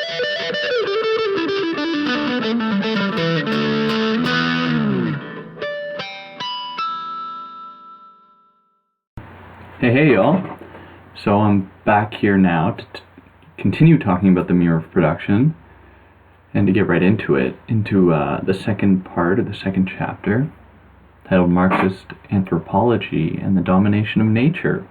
Hey y'all. So I'm back here now to continue talking about the mirror of production and to get right into it, into the second part of the second chapter, titled Marxist Anthropology and the Domination of Nature.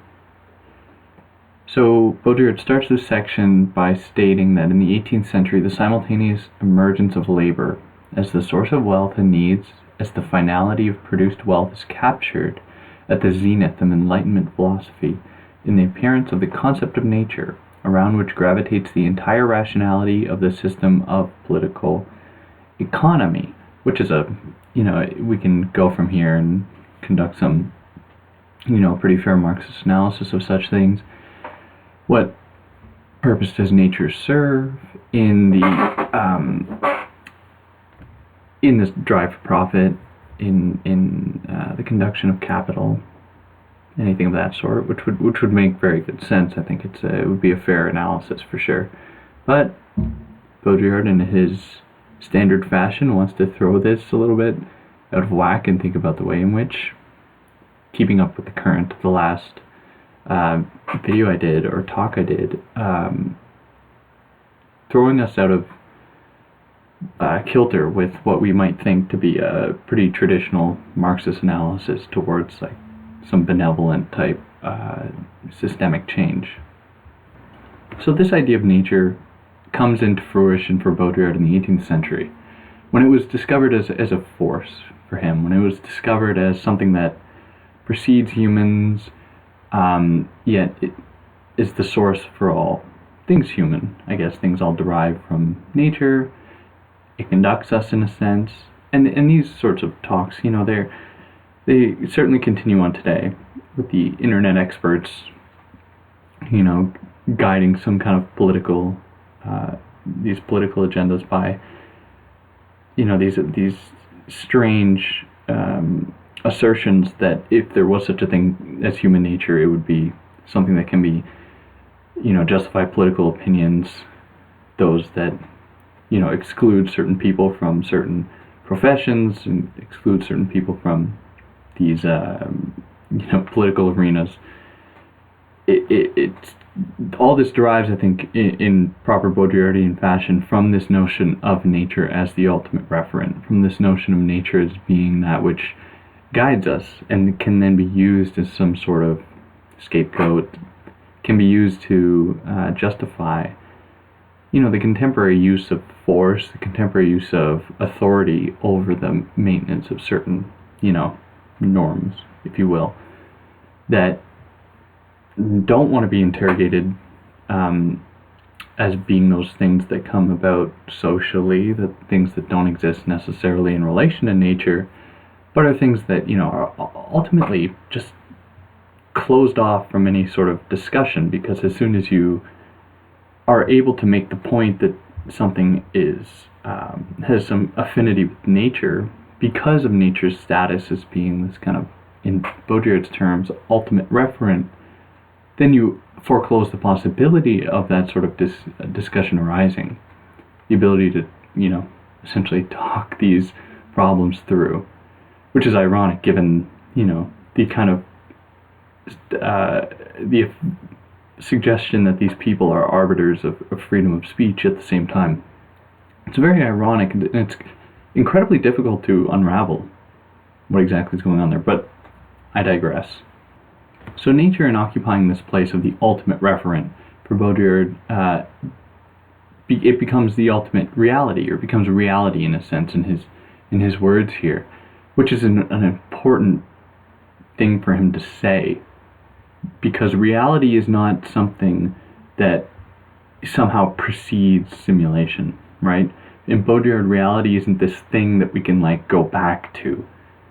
So Baudrillard starts this section by stating that in the 18th century, the simultaneous emergence of labor as the source of wealth and needs, as the finality of produced wealth, is captured at the zenith of Enlightenment philosophy in the appearance of the concept of nature, around which gravitates the entire rationality of the system of political economy, which is we can go from here and conduct some, pretty fair Marxist analysis of such things. What purpose does nature serve in this drive for profit, in the conduction of capital, anything of that sort, which would make very good sense. I think it would be a fair analysis for sure. But Baudrillard, in his standard fashion, wants to throw this a little bit out of whack and think about the way in which, keeping up with the current of the last video I did, or talk I did, throwing us out of kilter with what we might think to be a pretty traditional Marxist analysis towards like some benevolent type systemic change. So this idea of nature comes into fruition for Baudrillard in the 18th century, when it was discovered as a force for him, when it was discovered as something that precedes humans, yet it is the source for all things human. I guess things all derive from nature. It conducts us in a sense, and these sorts of talks, they certainly continue on today with the internet experts, guiding some kind of political, these political agendas by, these strange assertions that if there was such a thing as human nature, it would be something that can be, justify political opinions, those that exclude certain people from certain professions and exclude certain people from these, political arenas. It's all this derives, I think, in proper Baudrillardian fashion, from this notion of nature as the ultimate referent, from this notion of nature as being that which guides us and can then be used as some sort of scapegoat, can be used to justify the contemporary use of force, the contemporary use of authority over the maintenance of certain, norms, if you will, that don't want to be interrogated as being those things that come about socially, the things that don't exist necessarily in relation to nature, but are things that, are ultimately just closed off from any sort of discussion, because as soon as you are able to make the point that something has some affinity with nature because of nature's status as being this kind of, in Baudrillard's terms, ultimate referent, then you foreclose the possibility of that sort of discussion arising, the ability to, essentially talk these problems through, which is ironic given, the kind of the suggestion that these people are arbiters of freedom of speech at the same time. It's very ironic, and it's incredibly difficult to unravel what exactly is going on there, but I digress. So nature, in occupying this place of the ultimate referent for Baudrillard, it becomes the ultimate reality, or becomes a reality in a sense in his words here, which is an important thing for him to say, because reality is not something that somehow precedes simulation, right? In Baudrillard, reality isn't this thing that we can go back to.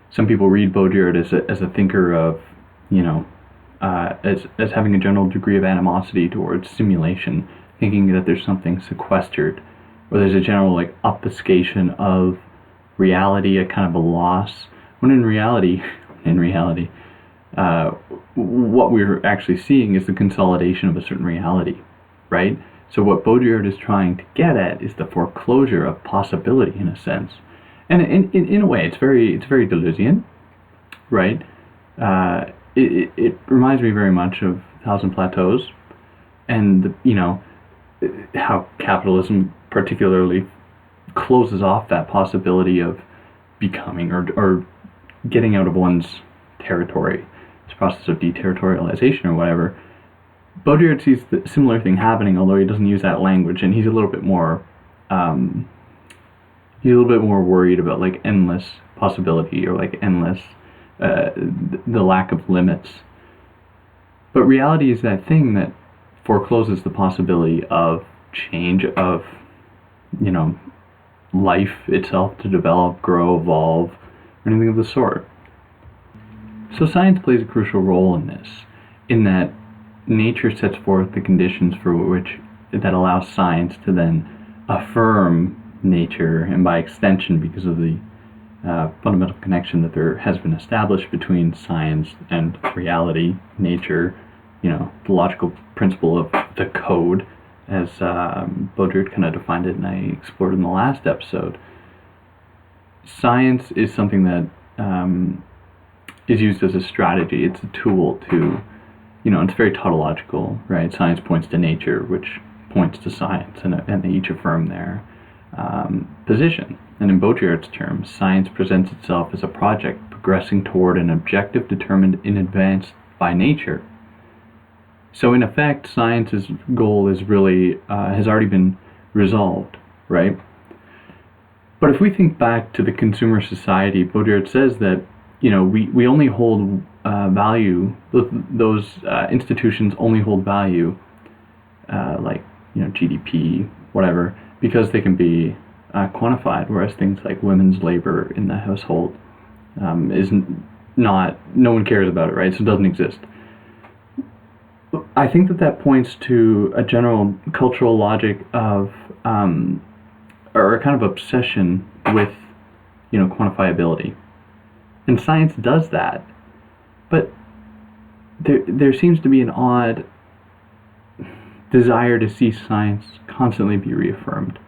Some people read Baudrillard as a thinker of, as having a general degree of animosity towards simulation, thinking that there's something sequestered, or there's a general obfuscation of reality, a kind of a loss, when in reality, what we're actually seeing is the consolidation of a certain reality, right? So what Baudrillard is trying to get at is the foreclosure of possibility, in a sense, and in a way, it's very Deleuzian, right? It reminds me very much of Thousand Plateaus, and how capitalism particularly closes off that possibility of becoming or getting out of one's territory. This process of deterritorialization or whatever. Baudrillard sees the similar thing happening, although he doesn't use that language, and he's a little bit more worried about like endless possibility or like endless the lack of limits. But reality is that thing that forecloses the possibility of change, of life itself to develop, grow, evolve, or anything of the sort. So science plays a crucial role in this, in that nature sets forth the conditions for which that allows science to then affirm nature, and by extension, because of the fundamental connection that there has been established between science and reality, nature, the logical principle of the code, as Baudrillard kind of defined it and I explored in the last episode. Science is something that is used as a strategy. It's a tool to, it's very tautological, right? Science points to nature, which points to science, and they each affirm their position. And in Baudrillard's terms, science presents itself as a project progressing toward an objective determined in advance by nature. So in effect, science's goal is really has already been resolved, right? But if we think back to the consumer society, Baudrillard says that we only hold value. Those institutions only hold value, like GDP, whatever, because they can be quantified. Whereas things like women's labor in the household is not. No one cares about it, right? So it doesn't exist. I think that points to a general cultural logic of, or a kind of obsession with, quantifiability. And science does that. But there seems to be an odd desire to see science constantly be reaffirmed.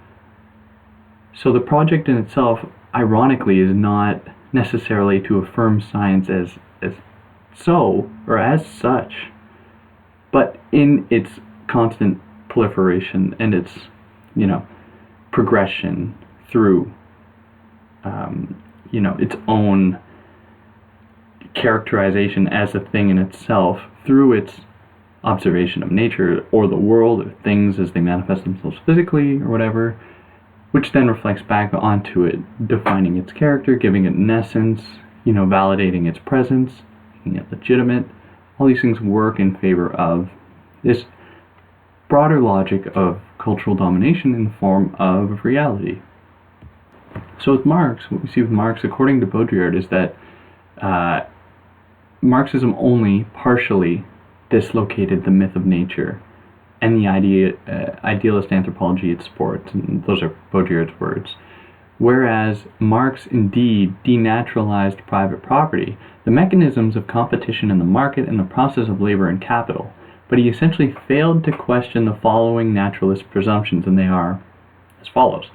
So the project in itself, ironically, is not necessarily to affirm science as so, or as such, but in its constant proliferation and its, progression through, its own characterization as a thing in itself through its observation of nature or the world or things as they manifest themselves physically or whatever, which then reflects back onto it, defining its character, giving it an essence, validating its presence, making it legitimate. All these things work in favor of this broader logic of cultural domination in the form of reality. So with Marx, what we see with Marx, according to Baudrillard, is that Marxism only partially dislocated the myth of nature and the idealist anthropology it supports, and those are Baudrillard's words. Whereas Marx indeed denaturalized private property, the mechanisms of competition in the market, and the process of labor and capital, but he essentially failed to question the following naturalist presumptions, and they are as follows.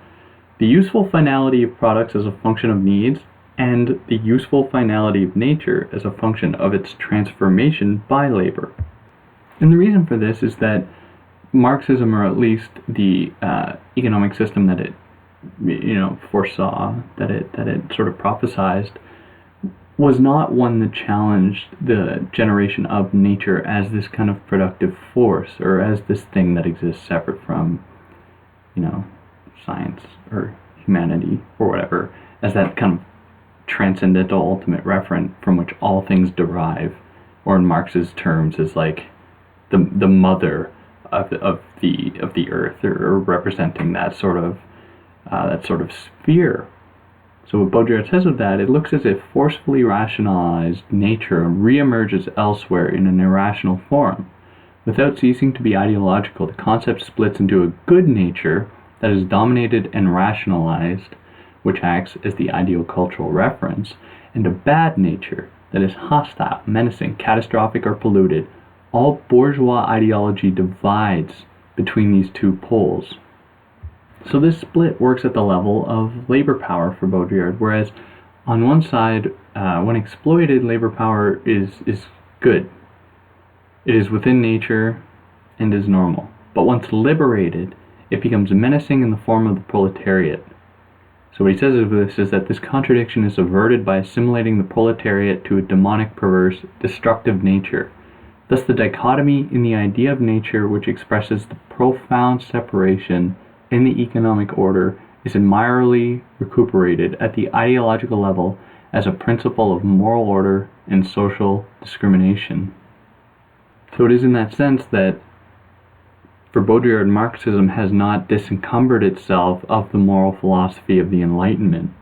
The useful finality of products as a function of needs, and the useful finality of nature as a function of its transformation by labor. And the reason for this is that Marxism, or at least the economic system that it foresaw, that it sort of prophesized, was not one that challenged the generation of nature as this kind of productive force, or as this thing that exists separate from, science or humanity or whatever, as that kind of transcendental ultimate referent from which all things derive, or in Marx's terms is like the mother of the earth, or representing that sort of sphere. So what Baudrillard says of that, it looks as if forcefully rationalized nature reemerges elsewhere in an irrational form. Without ceasing to be ideological, the concept splits into a good nature that is dominated and rationalized, which acts as the ideal cultural reference, and a bad nature that is hostile, menacing, catastrophic, or polluted. All bourgeois ideology divides between these two poles. So this split works at the level of labor power for Baudrillard, whereas on one side, when exploited, labor power is good. It is within nature and is normal. But once liberated, it becomes menacing in the form of the proletariat. So what he says of this is that this contradiction is averted by assimilating the proletariat to a demonic, perverse, destructive nature. Thus the dichotomy in the idea of nature, which expresses the profound separation in the economic order, is admirably recuperated at the ideological level as a principle of moral order and social discrimination. So it is in that sense that for Baudrillard, Marxism has not disencumbered itself of the moral philosophy of the Enlightenment.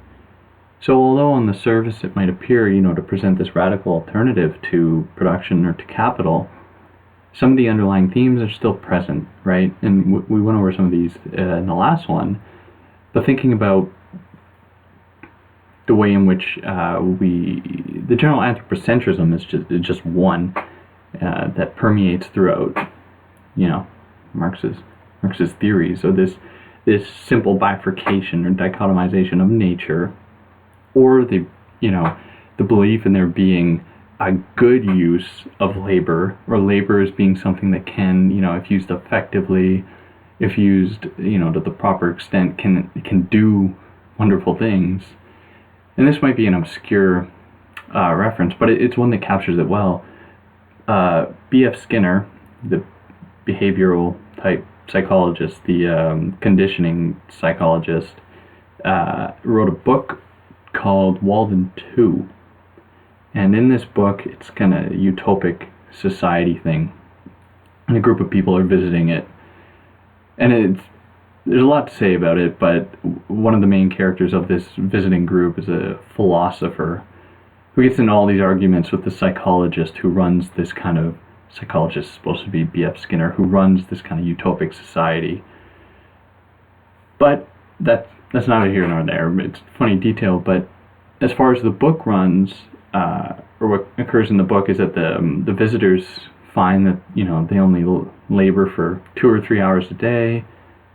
So although on the surface it might appear, to present this radical alternative to production or to capital, some of the underlying themes are still present, right? And we went over some of these in the last one. But thinking about the way in which the general anthropocentrism is just one that permeates throughout, Marx's theories. So this simple bifurcation or dichotomization of nature, or the belief in there being a good use of labor, or labor as being something that can, if used effectively, if used, to the proper extent, can do wonderful things. And this might be an obscure reference, but it's one that captures it well. B.F. Skinner, the behavioral type psychologist, the conditioning psychologist, wrote a book called Walden 2. And in this book, it's kind of a utopic society thing. And a group of people are visiting it. And there's a lot to say about it, but one of the main characters of this visiting group is a philosopher who gets into all these arguments with the psychologist who runs this kind of, psychologist is supposed to be B.F. Skinner, who runs this kind of utopic society. But that's neither here nor there. It's a funny detail, but as far as the book runs, or what occurs in the book is that the visitors find that, they only labor for 2 or 3 hours a day,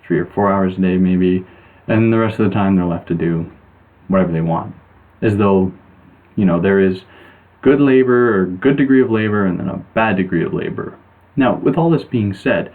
3 or 4 hours a day maybe, and the rest of the time they're left to do whatever they want. As though, there is good labor or good degree of labor and then a bad degree of labor. Now, with all this being said,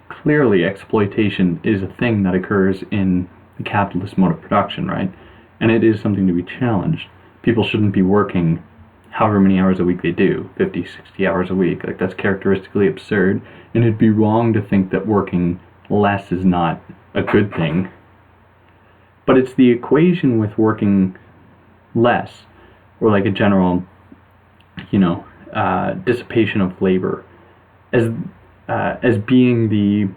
clearly exploitation is a thing that occurs in the capitalist mode of production, right? And it is something to be challenged. People shouldn't be working however many hours a week they do, 50, 60 hours a week. That's characteristically absurd, and it'd be wrong to think that working less is not a good thing. But it's the equation with working less, or a general, dissipation of labor, as being the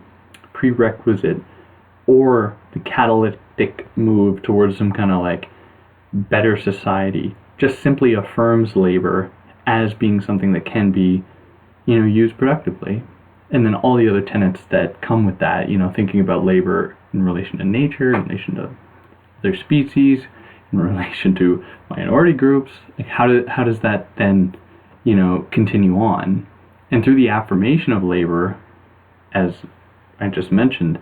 prerequisite or the catalytic move towards some kind of better society, just simply affirms labor as being something that can be, used productively. And then all the other tenets that come with that, thinking about labor in relation to nature, in relation to other species, in relation to minority groups, how does that then, continue on? And through the affirmation of labor, as I just mentioned,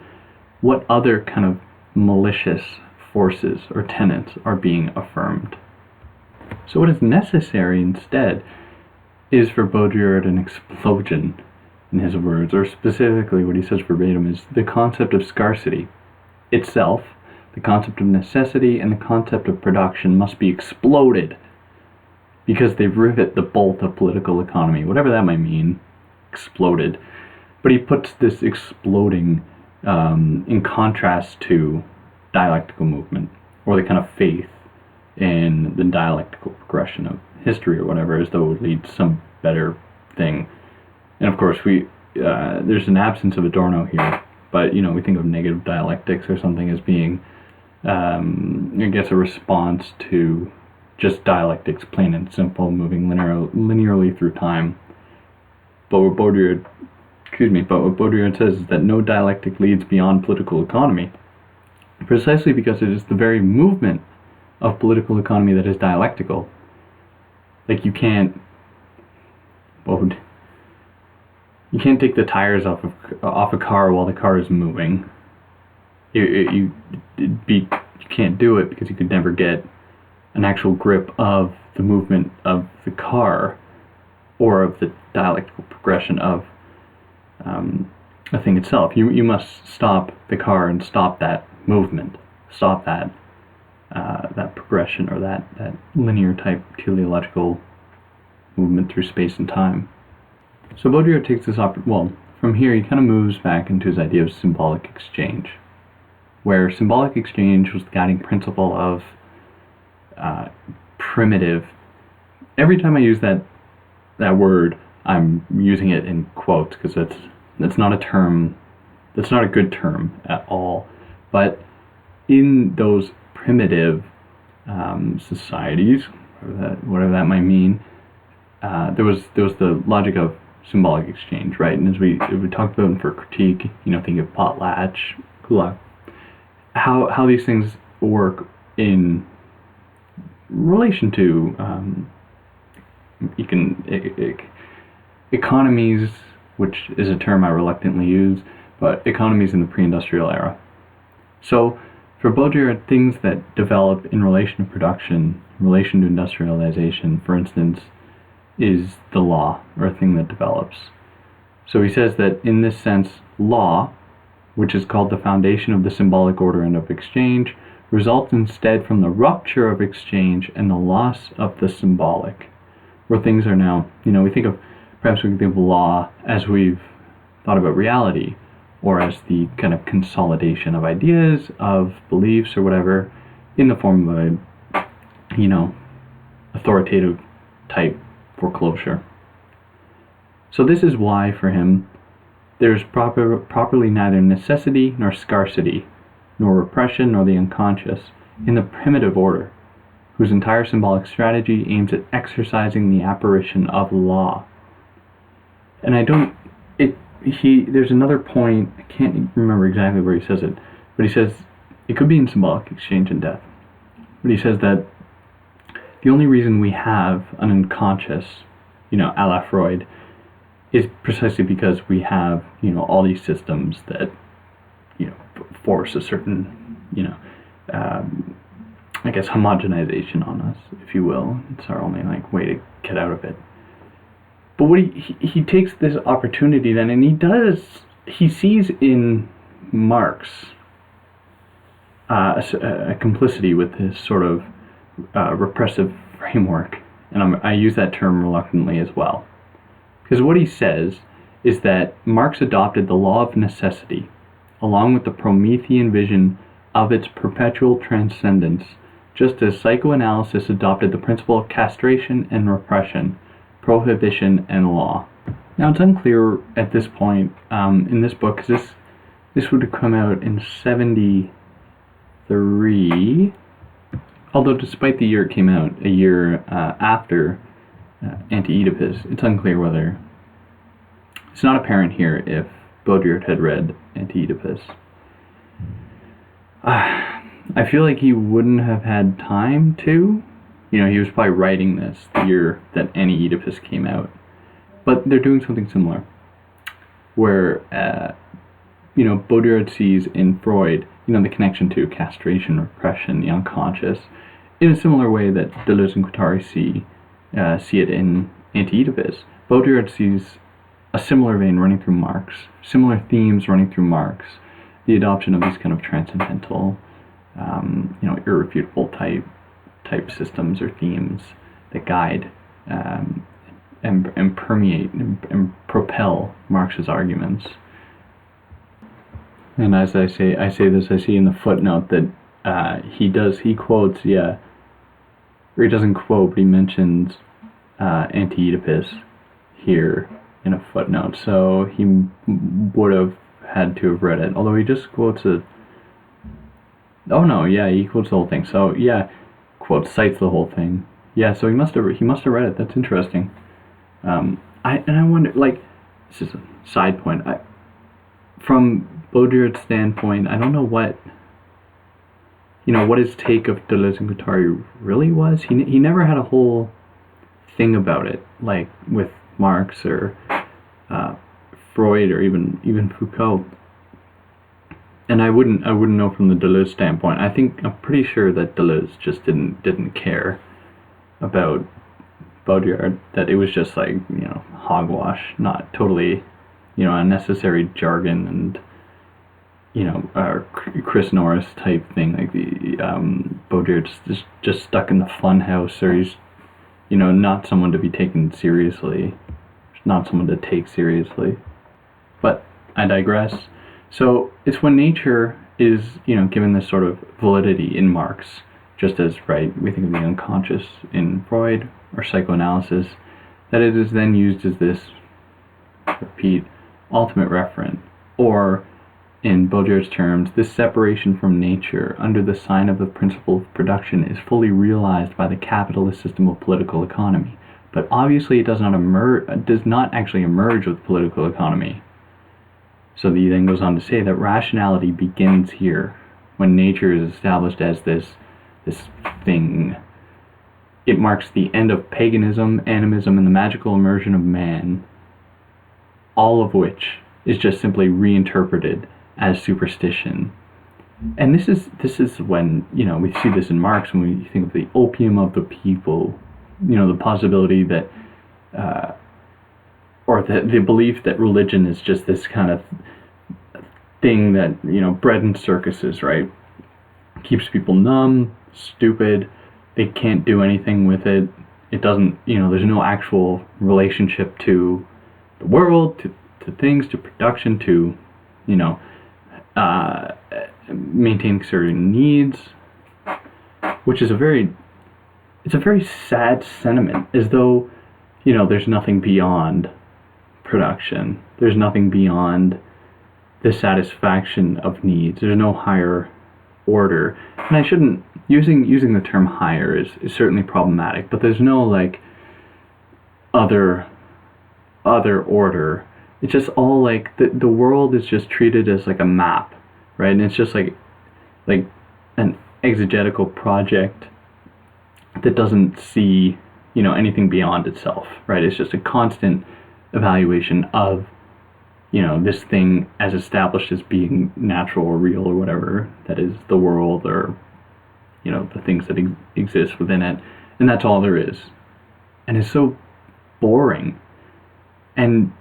what other kind of malicious forces or tenets are being affirmed? So what is necessary instead is for Baudrillard an explosion, in his words, or specifically what he says verbatim is the concept of scarcity itself, the concept of necessity, and the concept of production must be exploded because they rivet the bolt of political economy, whatever that might mean, exploded. But he puts this exploding in contrast to dialectical movement, or the kind of faith in the dialectical progression of history or whatever, as though it would lead to some better thing. And of course, there's an absence of Adorno here, but we think of negative dialectics or something as being, I guess, a response to just dialectics, plain and simple, moving linearly through time. But what Baudrillard says is that no dialectic leads beyond political economy, precisely because it is the very movement of political economy that is dialectical. You can't, you can't take the tires off a car while the car is moving. You can't do it because you could never get an actual grip of the movement of the car or of the dialectical progression of the thing itself. You must stop the car and stop that movement, stop that progression or that linear type teleological movement through space and time. So Baudrillard takes this from here he kind of moves back into his idea of symbolic exchange, where symbolic exchange was the guiding principle of primitive. Every time I use that word, I'm using it in quotes because that's not a term, that's not a good term at all. But in those primitive societies, whatever that might mean, there was the logic of symbolic exchange, right? And as we talked about for critique, think of potlatch, kulak, how these things work in relation to economies, which is a term I reluctantly use, but economies in the pre-industrial era. So for Baudrillard, things that develop in relation to production, in relation to industrialization, for instance, is the law, or a thing that develops. So he says that in this sense, law, which is called the foundation of the symbolic order and of exchange, results instead from the rupture of exchange and the loss of the symbolic, where things are now, perhaps we can think of law as we've thought about reality, or as the kind of consolidation of ideas, of beliefs, or whatever, in the form of a, authoritative type foreclosure. So this is why, for him, there's properly neither necessity nor scarcity, nor repression nor the unconscious, in the primitive order, whose entire symbolic strategy aims at exercising the apparition of law. And there's another point, I can't remember exactly where he says it, but he says it could be in symbolic exchange and death. But he says that the only reason we have an unconscious, a la Freud, is precisely because we have, all these systems that, force a certain, I guess, homogenization on us, if you will. It's our only way to get out of it. But what he takes this opportunity then, and he sees in Marx a complicity with his sort of repressive framework, and I use that term reluctantly as well. Because what he says is that Marx adopted the law of necessity, along with the Promethean vision of its perpetual transcendence, just as psychoanalysis adopted the principle of castration and repression, prohibition and law. Now it's unclear at this point in this book, because this would have come out in 1973, although despite the year it came out, a year after Anti-Oedipus, it's unclear whether, it's not apparent here if Baudrillard had read Anti-Oedipus. I feel like he wouldn't have had time to. He was probably writing this the year that Anti-Oedipus came out. But they're doing something similar, where, Baudrillard sees in Freud, the connection to castration, repression, the unconscious, in a similar way that Deleuze and Guattari see it in Anti-Oedipus. Baudrillard sees a similar vein running through Marx, similar themes running through Marx, the adoption of these kind of transcendental, irrefutable type systems or themes that guide and permeate and propel Marx's arguments. And as I see in the footnote that he quotes, or he doesn't quote, but he mentions Anti-Oedipus here in a footnote, so he would have had to have read it, although he just quotes he quotes the whole thing, so cites the whole thing, so he must have read it. That's interesting. I wonder, this is a side point, from Baudrillard's standpoint, I don't know what his take of Deleuze and Guattari really was. He never had a whole thing about it, with Marx or Freud or even Foucault. And I wouldn't know from the Deleuze standpoint. I'm pretty sure that Deleuze just didn't care about Baudrillard, that it was just like, hogwash, not totally, unnecessary jargon and, Chris Norris type thing, like the Baudrillard just stuck in the fun house, or he's, not someone to be taken seriously, not someone to take seriously. But I digress. So it's when nature is, given this sort of validity in Marx, just as, right, we think of the unconscious in Freud or psychoanalysis, that it is then used as this, repeat, ultimate referent, or, in Baudrillard's terms, this separation from nature under the sign of the principle of production is fully realized by the capitalist system of political economy. But obviously it does not actually emerge with political economy. So he then goes on to say that rationality begins here, when nature is established as this thing. It marks the end of paganism, animism, and the magical immersion of man, all of which is just simply reinterpreted as superstition. And this is when, we see this in Marx, when we think of the opium of the people, the possibility that or the belief that religion is just this kind of thing that, bred in circuses, right? Keeps people numb, stupid, they can't do anything with it. It doesn't, there's no actual relationship to the world, to things, to production, to, maintaining certain needs, which is a very sad sentiment, as though, there's nothing beyond production. There's nothing beyond the satisfaction of needs. There's no higher order. And I shouldn't, using the term higher is certainly problematic, but there's no like other order. It's just all like the world is just treated as like a map, right? And it's just like an exegetical project that doesn't see, anything beyond itself, right? It's just a constant evaluation of, this thing as established as being natural or real or whatever, that is the world, or, the things that exist within it. And that's all there is. And it's so boring. And,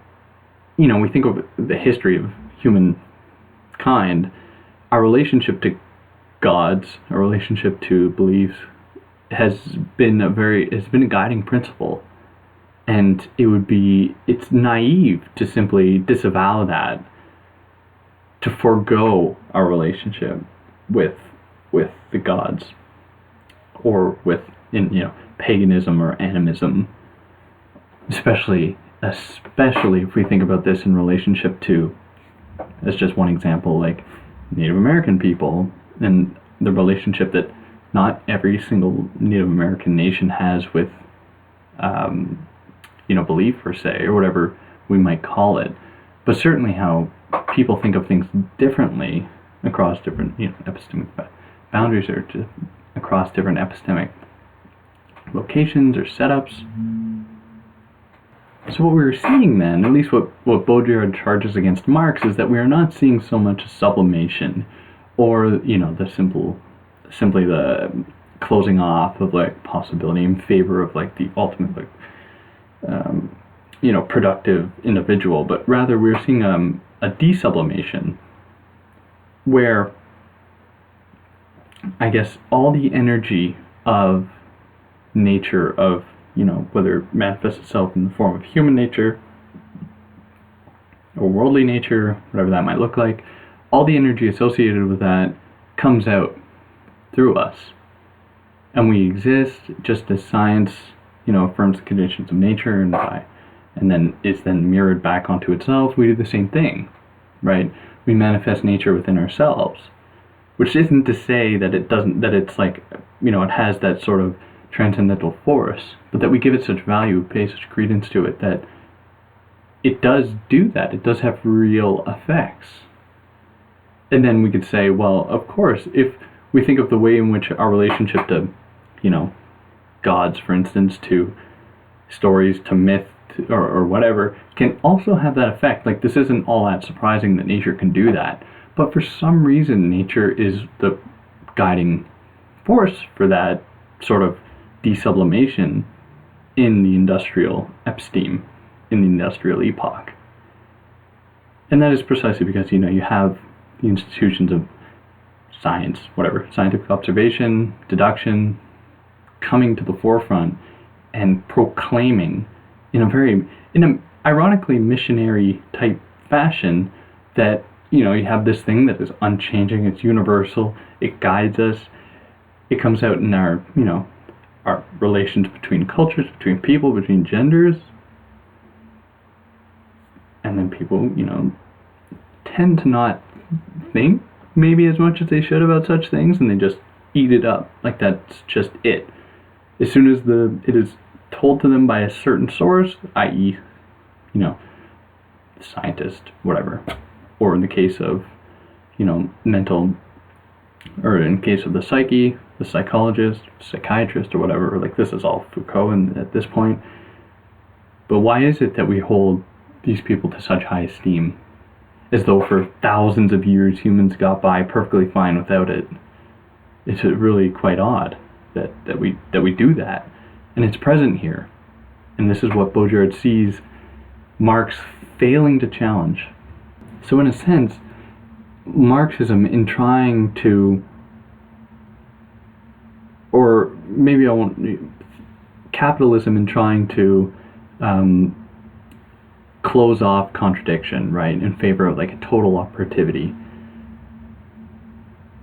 we think of the history of humankind, our relationship to gods, our relationship to beliefs, has been a guiding principle. And it's naive to simply disavow that, to forego our relationship with the gods, or with paganism or animism, especially if we think about this in relationship to, as just one example, like Native American people, and the relationship that not every single Native American nation has with belief per se, or whatever we might call it, but certainly how people think of things differently across different epistemic boundaries, or across different epistemic locations or setups. So what we were seeing then, at least what Baudrillard charges against Marx, is that we are not seeing so much a sublimation, or the simply the closing off of like possibility in favor of like the ultimate like productive individual, but rather we're seeing a desublimation, where I guess all the energy of nature, of whether it manifests itself in the form of human nature or worldly nature, whatever that might look like, all the energy associated with that comes out through us, and we exist just as science affirms the conditions of nature, and then it's then mirrored back onto itself. We do the same thing, right? We manifest nature within ourselves, which isn't to say that it's like, it has that sort of transcendental force, but that we give it such value, pay such credence to it, that it does do that. It does have real effects. And then we could say, well, of course, if we think of the way in which our relationship to, gods, for instance, to stories, to myth, or whatever, can also have that effect. Like, this isn't all that surprising that nature can do that, but for some reason nature is the guiding force for that sort of desublimation in the industrial episteme, in the industrial epoch. And that is precisely because, you have the institutions of science, whatever, scientific observation, deduction, coming to the forefront and proclaiming in a ironically missionary type fashion that, you have this thing that is unchanging, it's universal, it guides us, it comes out in our, our relations between cultures, between people, between genders. And then people, tend to not think maybe as much as they should about such things, and they just eat it up. Like, that's just it. As soon as it is told to them by a certain source, i.e., scientist, whatever, or in the case of, mental, or in case of the psyche, the psychologist, psychiatrist, or whatever, like, this is all Foucault at this point. But why is it that we hold these people to such high esteem, as though for thousands of years humans got by perfectly fine without it? It's really quite odd that we do that, and it's present here. And this is what Baudrillard sees Marx failing to challenge. So in a sense, Marxism, in trying to, or maybe I won't, capitalism in trying to close off contradiction, right, in favor of like a total operativity.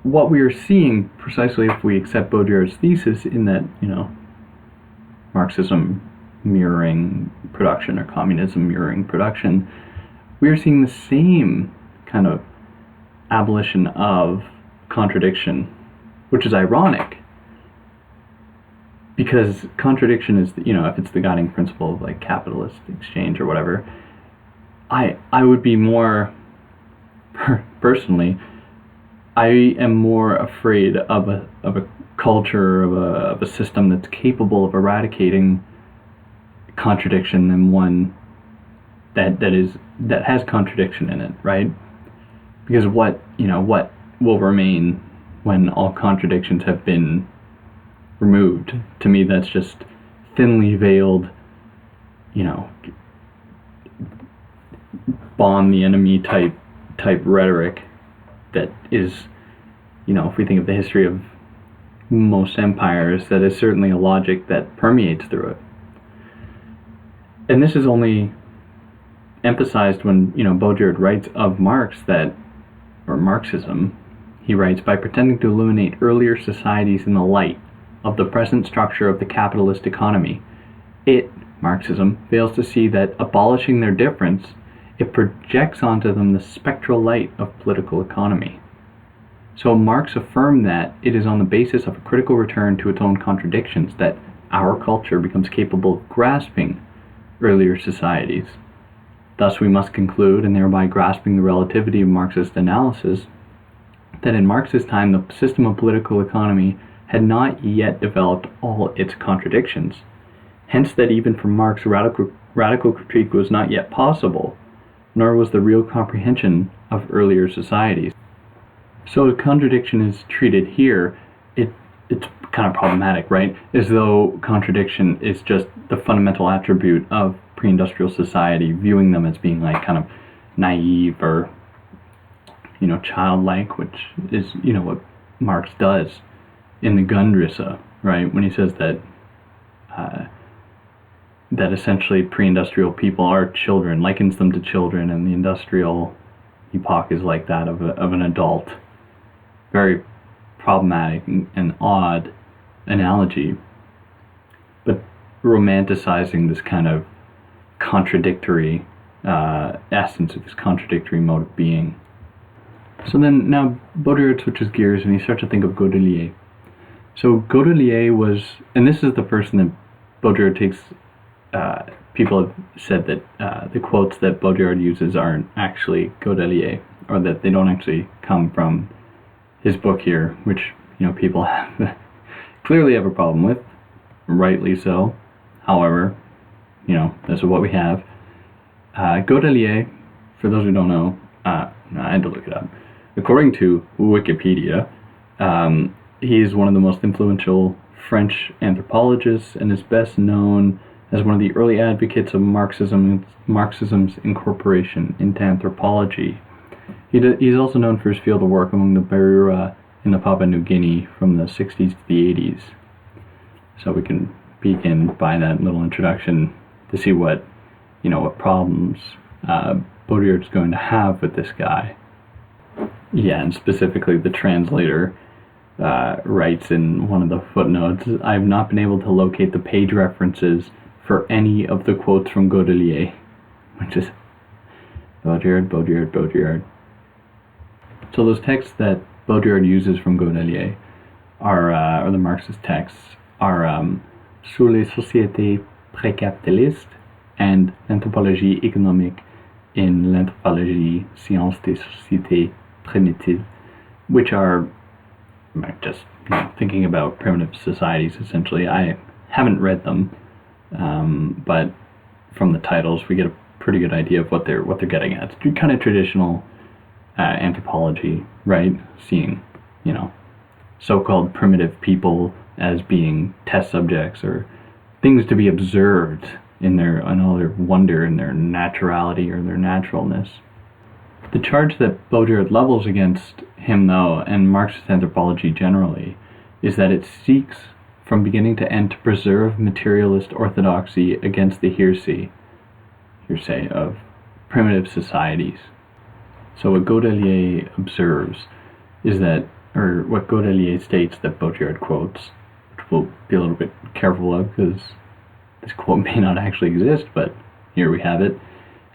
What we are seeing, precisely if we accept Baudrillard's thesis in that, Marxism mirroring production or communism mirroring production, we are seeing the same kind of abolition of contradiction, which is ironic, because contradiction is, if it's the guiding principle of like capitalist exchange or whatever, I would be more, personally, I am more afraid of a culture, of a system that's capable of eradicating contradiction than one that has contradiction in it, right? Because what will remain when all contradictions have been removed? To me, that's just thinly veiled, bomb the enemy type rhetoric that is, if we think of the history of most empires, that is certainly a logic that permeates through it. And this is only emphasized when, Baudrillard writes of Marx or Marxism, he writes, by pretending to illuminate earlier societies in the light of the present structure of the capitalist economy, Marxism, fails to see that abolishing their difference, it projects onto them the spectral light of political economy. So Marx affirmed that it is on the basis of a critical return to its own contradictions that our culture becomes capable of grasping earlier societies. Thus we must conclude, and thereby grasping the relativity of Marxist analysis, that in Marx's time the system of political economy had not yet developed all its contradictions. Hence that even for Marx, radical critique was not yet possible, nor was the real comprehension of earlier societies. So as contradiction is treated here, it's kind of problematic, right? As though contradiction is just the fundamental attribute of pre-industrial society, viewing them as being like kind of naive or, childlike, which is, what Marx does in the Grundrisse, right? When he says that that essentially pre-industrial people are children, likens them to children, and the industrial epoch is like that of an adult. Very problematic and odd analogy, but romanticizing this kind of contradictory essence of this contradictory mode of being. So then now Baudrillard switches gears and he starts to think of Baudrillard. So Baudrillard was, and this is the person that Baudrillard takes, people have said that the quotes that Baudrillard uses aren't actually Baudrillard, or that they don't actually come from his book here, which, people have clearly have a problem with, rightly so. However, this is what we have. Baudrillard, for those who don't know, I had to look it up. According to Wikipedia, he is one of the most influential French anthropologists and is best known as one of the early advocates of Marxism's incorporation into anthropology. He's also known for his field of work among the Baudrillard in the Papua New Guinea from the 60s to the 80s. So we can begin by that little introduction to see what problems Baudrillard's going to have with this guy. Yeah, and specifically the translator writes in one of the footnotes, I have not been able to locate the page references for any of the quotes from Baudrillard, which is Baudrillard. So those texts that Baudrillard uses from Baudrillard or the Marxist texts, are Sur les sociétés précapitalistes and l'anthropologie économique in l'anthropologie science des sociétés primitives, which are just thinking about primitive societies, essentially. I haven't read them, but from the titles we get a pretty good idea of what they're getting at. It's kind of traditional anthropology, right? Seeing, so-called primitive people as being test subjects or things to be observed in all their wonder and their naturality or their naturalness. The charge that Baudrillard levels against him, though, and Marxist anthropology generally, is that it seeks from beginning to end to preserve materialist orthodoxy against the hearsay of primitive societies. So what Baudrillard observes is that, or what Baudrillard states that Baudrillard quotes, which we'll be a little bit careful of because this quote may not actually exist, but here we have it.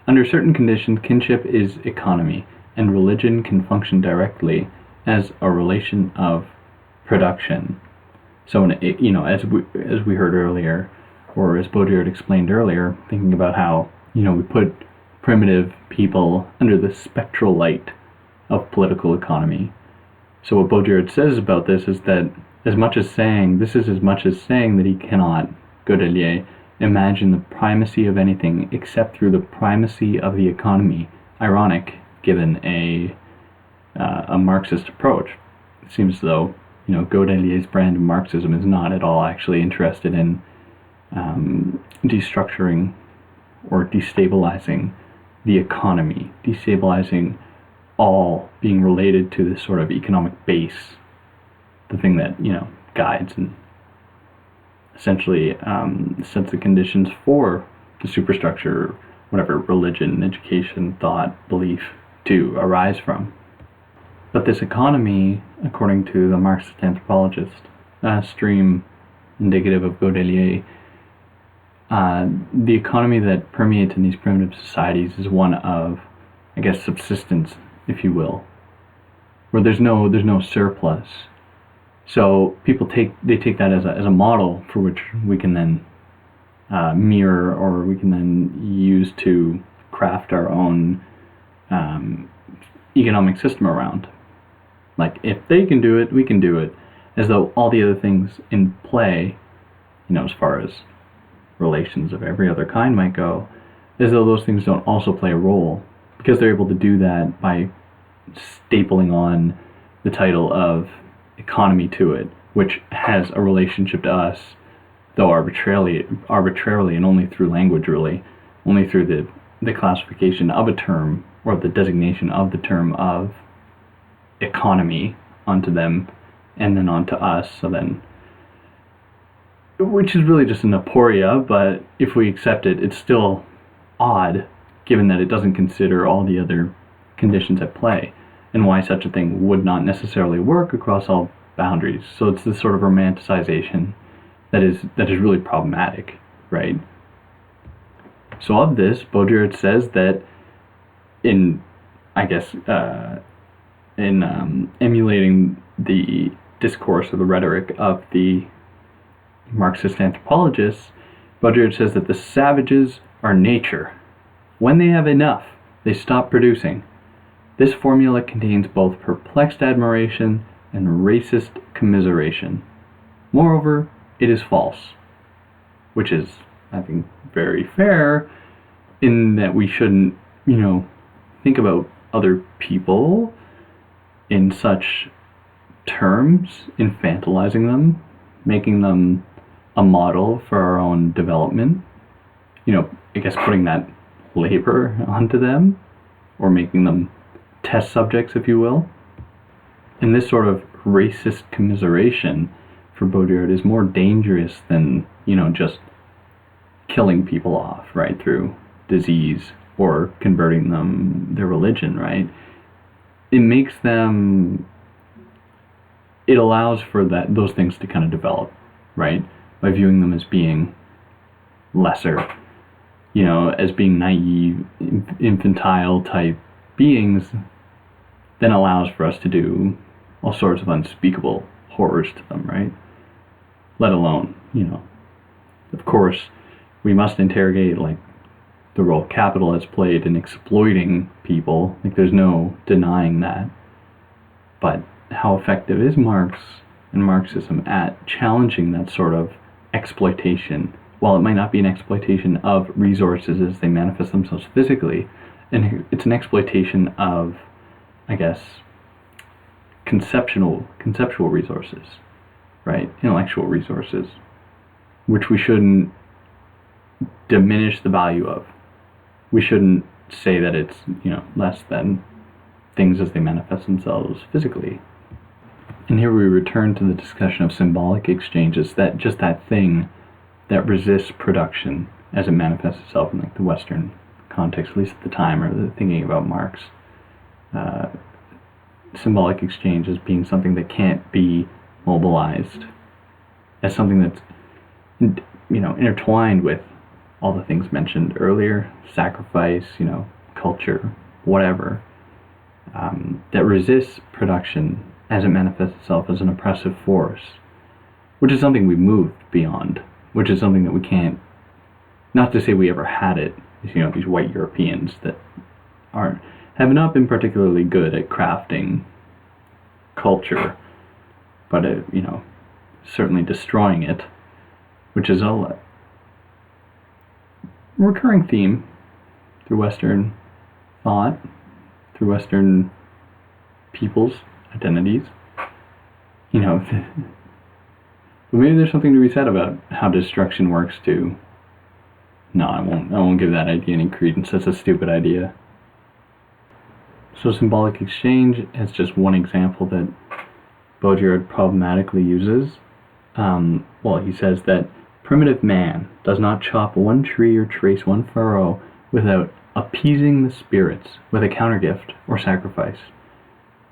Under certain conditions, kinship is economy, and religion can function directly as a relation of production. So, as we heard earlier, or as Baudrillard explained earlier, thinking about how we put primitive people under the spectral light of political economy. So what Baudrillard says about this is that as much as saying that he cannot, Baudrillard, imagine the primacy of anything except through the primacy of the economy. Ironic, given a Marxist approach. It seems as though Baudrillard's brand of Marxism is not at all actually interested in destructuring or destabilizing the economy, destabilizing all being related to this sort of economic base, the thing that guides and essentially sets the conditions for the superstructure, whatever religion, education, thought, belief to arise from. But this economy, according to the Marxist anthropologist, stream indicative of Baudrillard, the economy that permeates in these primitive societies is one of, I guess, subsistence, if you will, where there's no surplus. So people take that as a model for which we can then mirror, or we can then use to craft our own economic system around. Like, if they can do it, we can do it, as though all the other things in play, as far as relations of every other kind might go, as though those things don't also play a role, because they're able to do that by stapling on the title of economy to it, which has a relationship to us, though arbitrarily and only through language, really, only through the classification of a term, or the designation of the term of economy onto them and then onto us. So then, which is really just an aporia, but if we accept it, it's still odd, given that it doesn't consider all the other conditions at play, and why such a thing would not necessarily work across all boundaries. So it's this sort of romanticization that is really problematic, right? So of this, Baudrillard says that in emulating the discourse or the rhetoric of the Marxist anthropologists, Baudrillard says that the savages are nature. When they have enough, they stop producing. This formula contains both perplexed admiration and racist commiseration. Moreover, it is false, which is I think, very fair in that we shouldn't, think about other people in such terms, infantilizing them, making them a model for our own development. I guess putting that labor onto them, or making them test subjects, if you will. And this sort of racist commiseration for Baudrillard is more dangerous than, just killing people off, right, through disease or converting them their religion, right? It allows for those things to kind of develop, right? By viewing them as being lesser, as being naive, infantile type beings, then allows for us to do all sorts of unspeakable horrors to them, right? Let alone, of course, we must interrogate, like, the role capital has played in exploiting people. Like, there's no denying that. But how effective is Marx and Marxism at challenging that sort of exploitation? While it might not be an exploitation of resources as they manifest themselves physically, and it's an exploitation of, I guess, conceptual resources, right? Intellectual resources, which we shouldn't diminish the value of. We shouldn't say that it's, less than things as they manifest themselves physically. And here we return to the discussion of symbolic exchanges, that thing that resists production as it manifests itself in, like, the Western context, at least at the time, or the thinking about Marx. Symbolic exchange as being something that can't be mobilized, as something that's, intertwined with all the things mentioned earlier, sacrifice, culture, whatever, that resists production as it manifests itself as an oppressive force, which is something we've moved beyond, which is something that we can't, not to say we ever had it, these white Europeans that have not been particularly good at crafting culture, but certainly destroying it, which is a recurring theme through Western thought, through Western people's identities. But maybe there's something to be said about how destruction works too. No, I won't give that idea any credence. That's a stupid idea. So symbolic exchange is just one example that Baudrillard problematically uses. He says that primitive man does not chop one tree or trace one furrow without appeasing the spirits with a countergift or sacrifice.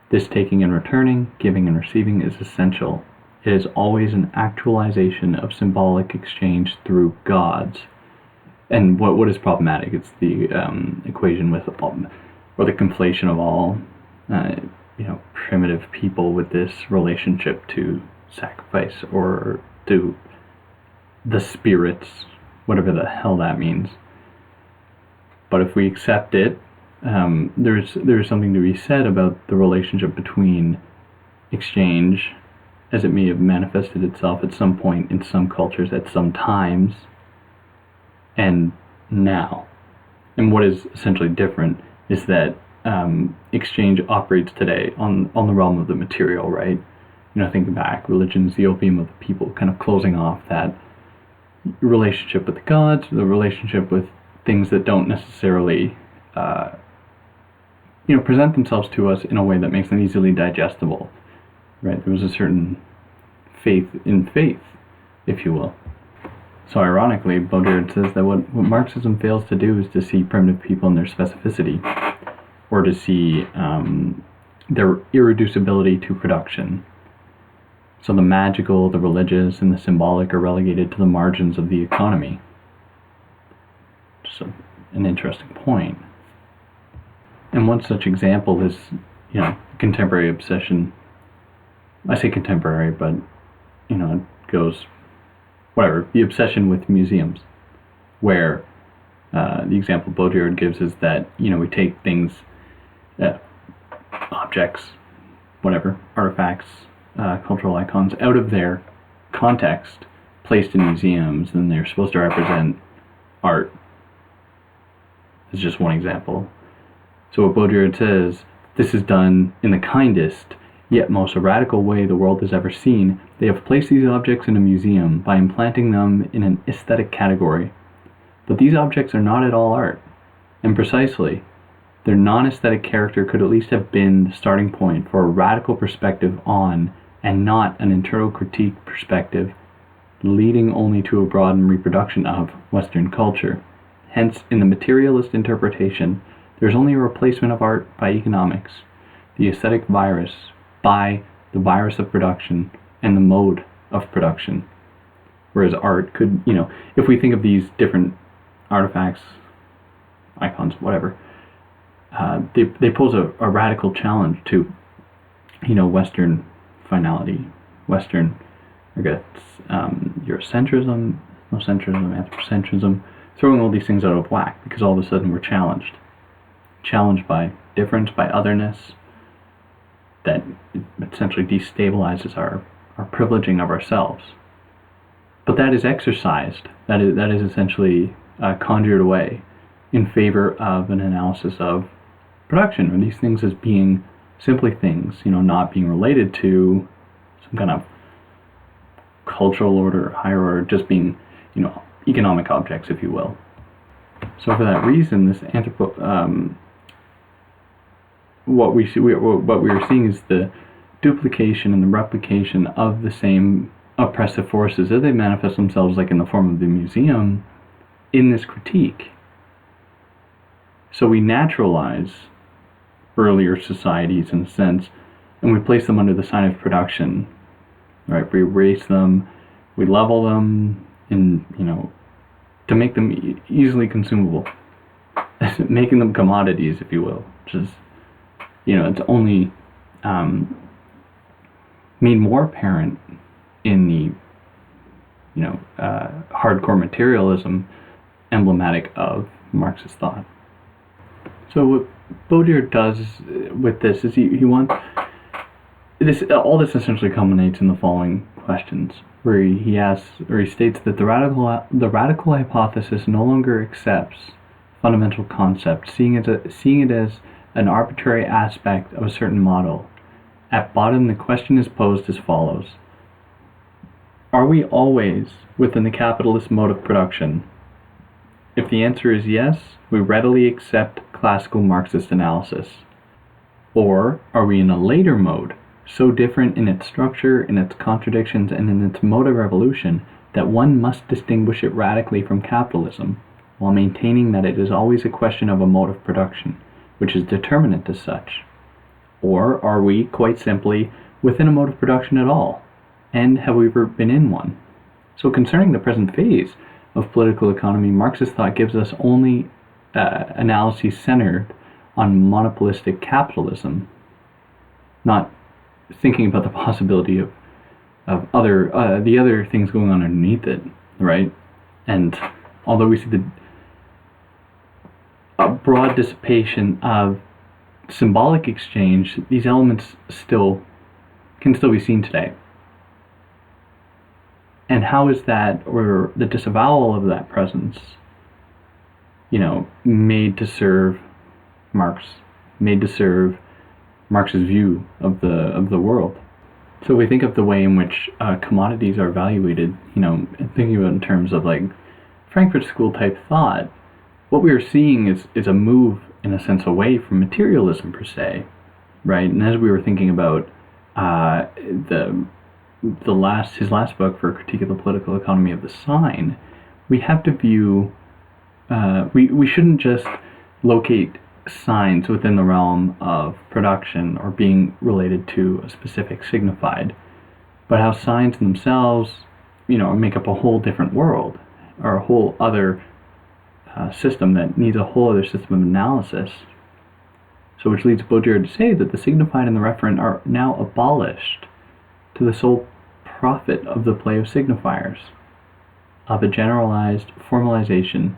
This taking and returning, giving and receiving is essential. It is always an actualization of symbolic exchange through gods. And what is problematic? It's the equation with, or the conflation of all, primitive people with this relationship to sacrifice or to the spirits, whatever the hell that means. But if we accept it, there's something to be said about the relationship between exchange, as it may have manifested itself at some point in some cultures at some times, and now. And what is essentially different is that exchange operates today on the realm of the material, right? Thinking back, religion's the opium of the people, kind of closing off that relationship with the gods, the relationship with things that don't necessarily present themselves to us in a way that makes them easily digestible, right? There was a certain faith in faith, if you will. So ironically, Baudrillard says that what Marxism fails to do is to see primitive people in their specificity, or to see their irreducibility to production. So the magical, the religious, and the symbolic are relegated to the margins of the economy. Just an interesting point. And one such example is, contemporary obsession. I say contemporary, but, it goes, whatever, the obsession with museums, where the example Baudrillard gives is that, we take things, objects, whatever, artifacts, cultural icons, out of their context, placed in museums, and they're supposed to represent art. It's just one example. So what Baudrillard says, this is done in the kindest, yet most radical way the world has ever seen. They have placed these objects in a museum by implanting them in an aesthetic category. But these objects are not at all art. And precisely, their non-aesthetic character could at least have been the starting point for a radical perspective on, and not an internal critique perspective, leading only to a broadened reproduction of, Western culture. Hence, in the materialist interpretation, there is only a replacement of art by economics, the aesthetic virus by the virus of production and the mode of production. Whereas art could, if we think of these different artifacts, icons, whatever, they pose a radical challenge to, Western finality, Western, Eurocentrism, ethnocentrism, anthropocentrism, throwing all these things out of whack because all of a sudden we're challenged by difference, by otherness, that essentially destabilizes our privileging of ourselves. But that is exercised, that is essentially conjured away in favor of an analysis of production, or these things as being simply things, not being related to some kind of cultural order, higher order, just being, economic objects, if you will. So for that reason, this what we are seeing is the duplication and the replication of the same oppressive forces as they manifest themselves, like in the form of the museum, in this critique. So we naturalize earlier societies in a sense, and we place them under the sign of production, right? We erase them, we level them, and to make them easily consumable, making them commodities, if you will, which is, it's only made more apparent in the hardcore materialism emblematic of Marxist thought. So what Baudrillard does with this is he wants this. All this essentially culminates in the following questions, where he states that the radical hypothesis no longer accepts fundamental concept, seeing it as an arbitrary aspect of a certain model. At bottom, the question is posed as follows: are we always within the capitalist mode of production? If the answer is yes, we readily accept classical Marxist analysis. Or are we in a later mode, so different in its structure, in its contradictions, and in its mode of evolution, that one must distinguish it radically from capitalism, while maintaining that it is always a question of a mode of production, which is determinate as such? Or are we, quite simply, within a mode of production at all? And have we ever been in one? So concerning the present phase of political economy, Marxist thought gives us only analyses centered on monopolistic capitalism, not thinking about the possibility of the other things going on underneath it, right? And although we see a broad dissipation of symbolic exchange, these elements can still be seen today. And how is that, or the disavowal of that presence, made to serve Marx, made to serve Marx's view of the world? So we think of the way in which commodities are evaluated, thinking about in terms of like Frankfurt School type thought. What we are seeing is a move, in a sense, away from materialism per se, right? And as we were thinking about his last book, for a critique of the political economy of the sign, we have to view, we shouldn't just locate signs within the realm of production or being related to a specific signified, but how signs themselves, make up a whole different world, or a whole other system that needs a whole other system of analysis. So which leads Baudrillard to say that the signified and the referent are now abolished to the sole profit of the play of signifiers, of a generalized formalization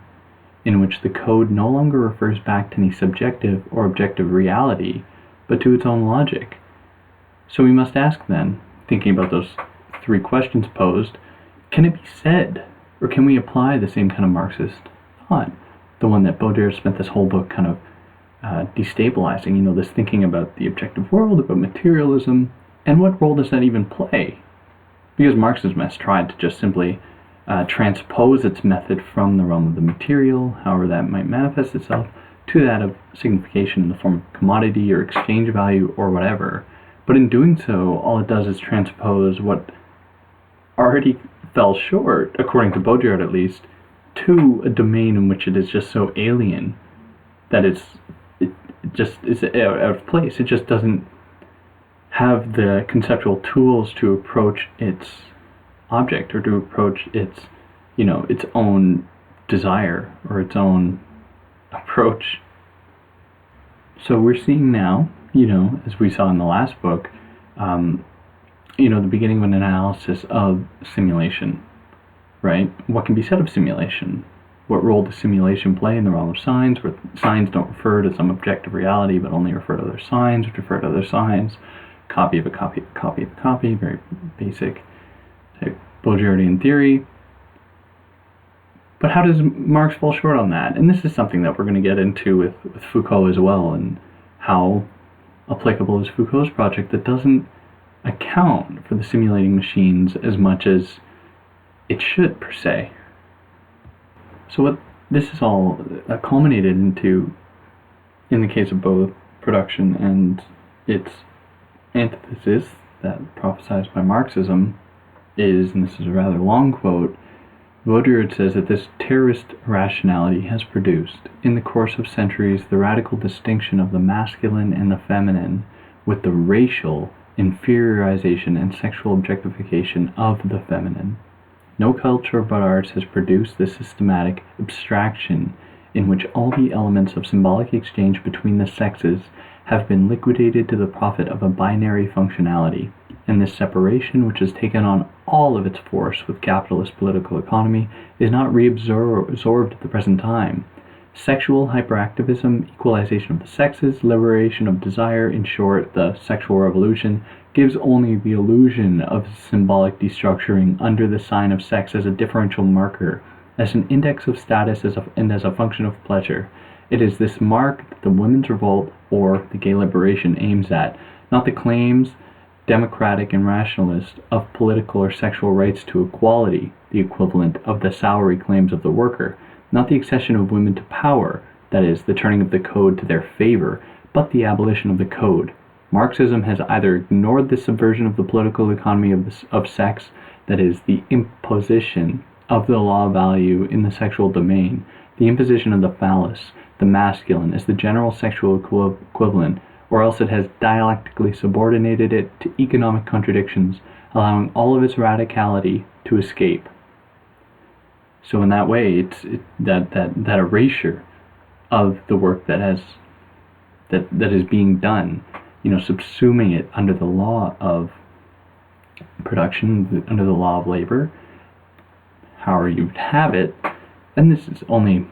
in which the code no longer refers back to any subjective or objective reality, but to its own logic. So we must ask then, thinking about those three questions posed, can it be said, or can we apply the same kind of Marxist thought, the one that Baudrillard spent this whole book kind of destabilizing, this thinking about the objective world, about materialism, and what role does that even play? Because Marxism has tried to just simply transpose its method from the realm of the material, however that might manifest itself, to that of signification in the form of commodity or exchange value or whatever. But in doing so, all it does is transpose what already fell short, according to Baudrillard at least, to a domain in which it is just so alien that it just is out of place. It just doesn't have the conceptual tools to approach its object or to approach its, its own desire or its own approach. So we're seeing now, as we saw in the last book, the beginning of an analysis of simulation, right? What can be said of simulation? What role does simulation play in the realm of signs, where signs don't refer to some objective reality, but only refer to other signs, which refer to other signs, copy of a copy of a copy of a copy, very basic type Baudrillardian theory. But how does Marx fall short on that? And this is something that we're going to get into with Foucault as well, and how applicable is Foucault's project that doesn't account for the simulating machines as much as it should, per se. So what this is all culminated into, in the case of both production and its antithesis that prophesied by Marxism, is, and this is a rather long quote, Baudrillard says that this terrorist rationality has produced, in the course of centuries, the radical distinction of the masculine and the feminine, with the racial inferiorization and sexual objectification of the feminine. No culture but ours has produced this systematic abstraction in which all the elements of symbolic exchange between the sexes have been liquidated to the profit of a binary functionality, and this separation, which has taken on all of its force with capitalist political economy, is not reabsorbed at the present time. Sexual hyperactivism, equalization of the sexes, liberation of desire, in short, the sexual revolution, gives only the illusion of symbolic destructuring under the sign of sex as a differential marker, as an index of status and as a function of pleasure. It is this mark that the women's revolt, or the gay liberation, aims at, not the claims, democratic and rationalist, of political or sexual rights to equality, the equivalent of the salary claims of the worker, not the accession of women to power, that is, the turning of the code to their favor, but the abolition of the code. Marxism has either ignored this subversion of the political economy of sex, that is, the imposition of the law of value in the sexual domain, the imposition of the phallus, the masculine, as the general sexual equivalent, or else it has dialectically subordinated it to economic contradictions, allowing all of its radicality to escape. So in that way, it's that erasure of the work that is being done, subsuming it under the law of production, under the law of labor, however you have it. And this is only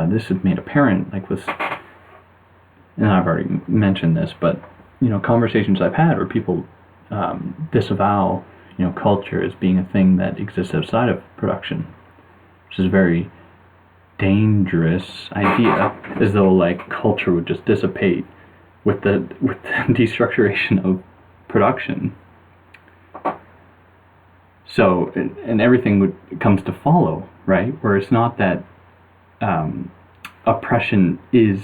this is made apparent, like with, and I've already mentioned this, but conversations I've had where people disavow culture as being a thing that exists outside of production, which is a very dangerous idea, as though like culture would just dissipate with the destructuration of production. So, and everything comes to follow, right? Where it's not that oppression is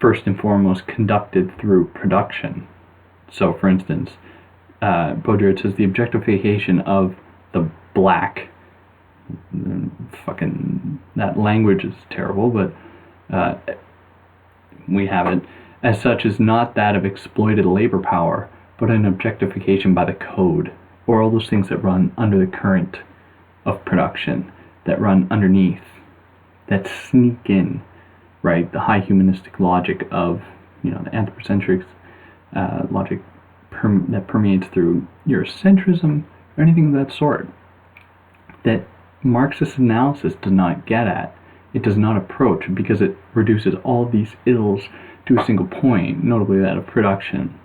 first and foremost conducted through production. So, for instance, Baudrillard says the objectification of the black, fucking, that language is terrible, but we have it, as such is not that of exploited labor power, but an objectification by the code, or all those things that run under the current of production, that run underneath, that sneak in, right? The high humanistic logic of, the anthropocentric logic that permeates through Eurocentrism, or anything of that sort, that Marxist analysis does not get at. It does not approach, because it reduces all these ills to a single point, notably that of production.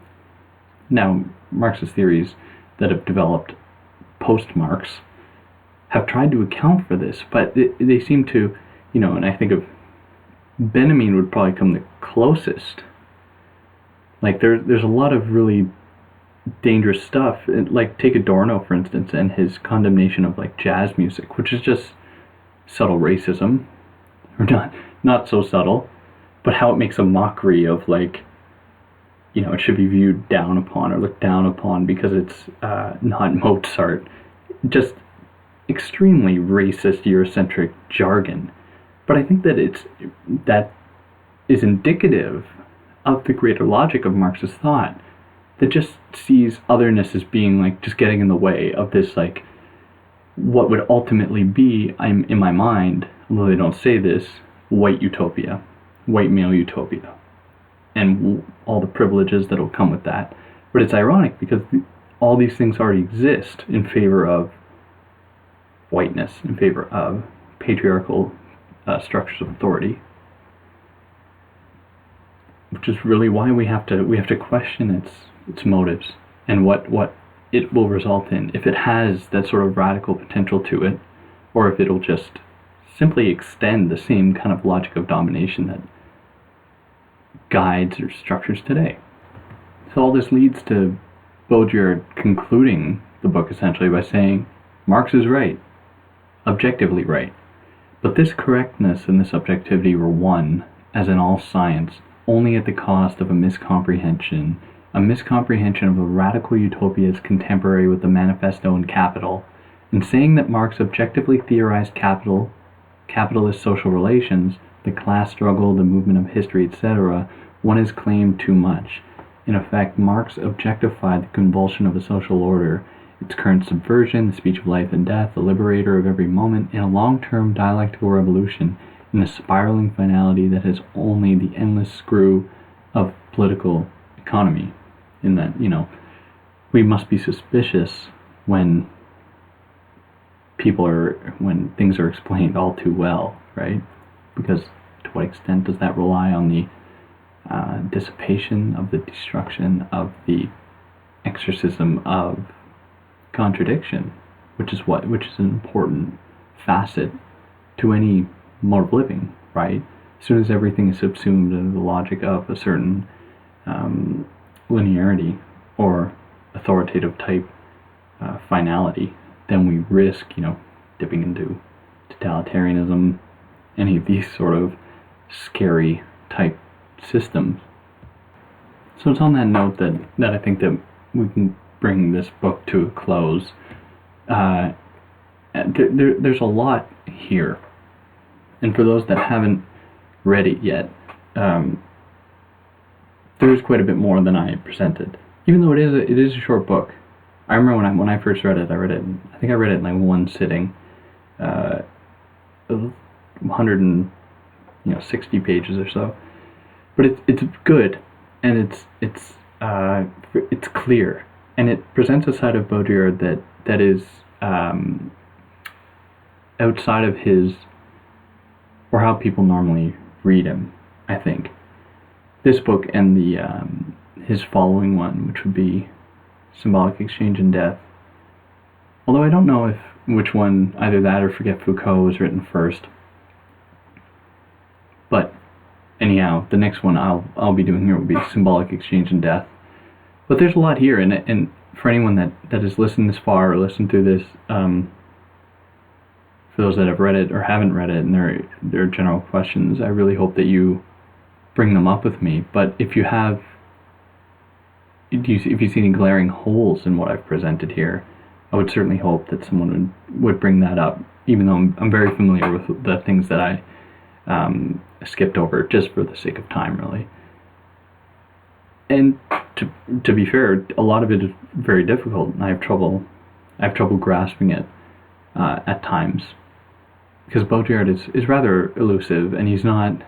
Now, Marxist theories that have developed post-Marx have tried to account for this, but they seem to And I think of Benjamin would probably come the closest. Like there's a lot of really dangerous stuff. Like take Adorno for instance, and his condemnation of like jazz music, which is just subtle racism, or not so subtle, but how it makes a mockery of like, it should be viewed down upon or looked down upon because it's not Mozart. Just extremely racist, Eurocentric jargon. But I think that is indicative of the greater logic of Marxist thought that just sees otherness as being like just getting in the way of this like what would ultimately be, I'm in my mind, although they don't say this, white utopia, white male utopia, and all the privileges that will come with that. But it's ironic because all these things already exist in favor of whiteness, in favor of patriarchal structures of authority, which is really why we have to question its motives and what it will result in, if it has that sort of radical potential to it, or if it'll just simply extend the same kind of logic of domination that guides or structures today. So all this leads to Baudrillard concluding the book essentially by saying, Marx is right, objectively right, but this correctness and this objectivity were won, as in all science, only at the cost of a miscomprehension of a radical utopias contemporary with the Manifesto and Capital. In saying that Marx objectively theorized capitalist social relations, the class struggle, the movement of history, etc., one has claimed too much. In effect, Marx objectified the convulsion of a social order, its current subversion, the speech of life and death, the liberator of every moment, in a long-term dialectical revolution, in a spiraling finality that has only the endless screw of political economy. In that, we must be suspicious when when things are explained all too well, right? Because to what extent does that rely on the dissipation of the destruction of the exorcism of contradiction, which is an important facet to any mode of living, right? As soon as everything is subsumed into the logic of a certain linearity or authoritative type finality, then we risk, dipping into totalitarianism, any of these sort of scary type systems. So it's on that note that I think that we can bring this book to a close. There's a lot here, and for those that haven't read it yet, there's quite a bit more than I presented. Even though it is a short book. I remember when I first read it, I think I read it in like one sitting. 160 pages or so. But it's good, and it's clear, and it presents a side of Baudrillard that is outside of his, or how people normally read him, I think. This book and his following one, which would be Symbolic Exchange and Death. Although I don't know which one, either that or Forget Foucault, was written first. But anyhow, the next one I'll be doing here will be Symbolic Exchange and Death. But there's a lot here, and for anyone that has listened this far or listened through this, for those that have read it or haven't read it and their general questions, I really hope that you bring them up with me. But if you see any glaring holes in what I've presented here, I would certainly hope that someone would bring that up, even though I'm very familiar with the things that I skipped over just for the sake of time, really. And to be fair, a lot of it is very difficult, and I have trouble grasping it at times, because Baudrillard is rather elusive, and he's not.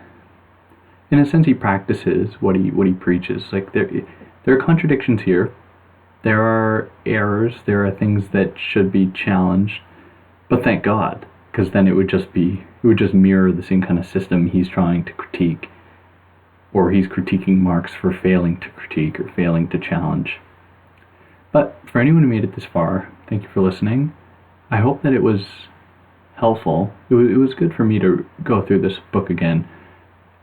In a sense, he practices what he preaches. Like there are contradictions here. There are errors. There are things that should be challenged. But thank God, because then it would just mirror the same kind of system he's trying to critique, or he's critiquing Marx for failing to critique or failing to challenge. But for anyone who made it this far, thank you for listening. I hope that it was helpful. It was good for me to go through this book again.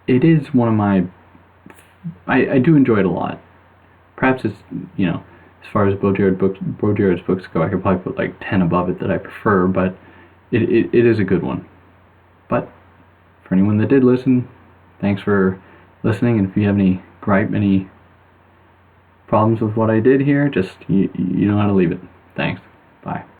It is one of my... I do enjoy it a lot. Perhaps it's, as far as Baudrillard's books go, I could probably put like 10 above it that I prefer, but it is a good one. But for anyone that did listen, thanks for listening, and if you have any any problems with what I did here, just you know how to leave it. Thanks. Bye.